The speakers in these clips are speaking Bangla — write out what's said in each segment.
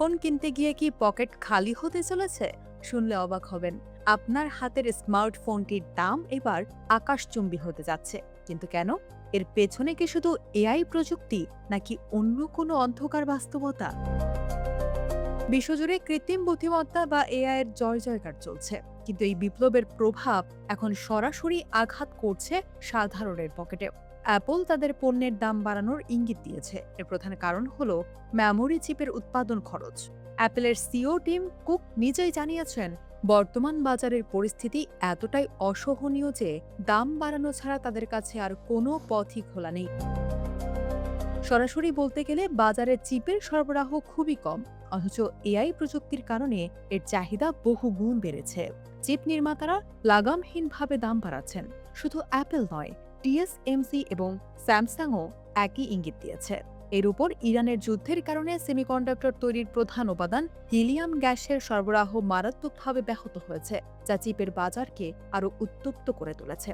আইফোন কিনতে গিয়ে কি পকেট খালি হতে চলেছে? শুনলে অবাক হবেন। আপনার হাতের স্মার্টফোনটির দাম এবার আকাশচুম্বী হতে যাচ্ছে। কিন্তু কেন? এর পেছনে কি শুধু এআই প্রযুক্তি, নাকি অন্য কোনো অন্ধকার বাস্তবতা? বিশ্বজুড়ে কৃত্রিম বুদ্ধিমত্তা বা এআই এর জয়জয়কার চলছে, কিন্তু এই বিপ্লবের প্রভাব এখন সরাসরি আঘাত করছে সাধারণের পকেটেও। অ্যাপল তাদের পণ্যের দাম বাড়ানোর ইঙ্গিত দিয়েছে। এর প্রধান কারণ হলো মেমোরি চিপের উৎপাদন খরচ। অ্যাপলের সিও টিম কুক নিজেই জানিয়েছেন, বর্তমান বাজারের পরিস্থিতি এতটাই অসহনীয় যে দাম বাড়ানো ছাড়া তাদের কাছে আর কোনো পথই খোলা নেই। সরাসরি বলতে গেলে বাজারে চিপের সরবরাহ খুবই কম, অথচ এআই প্রযুক্তির কারণে এর চাহিদা বহু গুণ বেড়েছে। চিপ নির্মাতারা লাগামহীনভাবে দাম বাড়াচ্ছেন। শুধু অ্যাপল নয়, টিএসএমসি এবং স্যামসাংও একই ইঙ্গিত দিয়েছে। এর উপর ইরানের যুদ্ধের কারণে সেমিকন্ডাক্টর তৈরির প্রধান উপাদান হিলিয়াম গ্যাসের সরবরাহ মারাত্মকভাবে ব্যাহত হয়েছে, যা চিপের বাজারকে আরও উত্তপ্ত করে তুলেছে।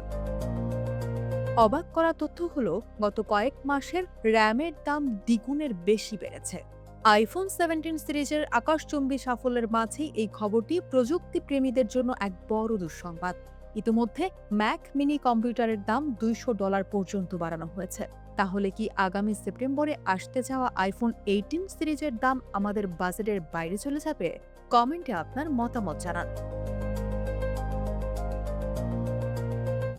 অবাক করা তথ্য হলো, গত কয়েক মাসের র্যামের দাম দ্বিগুণের বেশি বেড়েছে। আইফোন 17 সিরিজের আকাশচুম্বী সাফল্যের মাঝেই এই খবরটি প্রযুক্তি প্রেমীদের জন্য এক বড় দুঃসংবাদ। ইতিমধ্যে ম্যাক মিনি কম্পিউটারের দাম $200 পর্যন্ত বাড়ানো হয়েছে। তাহলে কি আগামী সেপ্টেম্বরে আসতে যাওয়া আইফোন 18 সিরিজের দাম আমাদের বাজেটের বাইরে চলে যাবে? কমেন্টে আপনার মতামত জানান।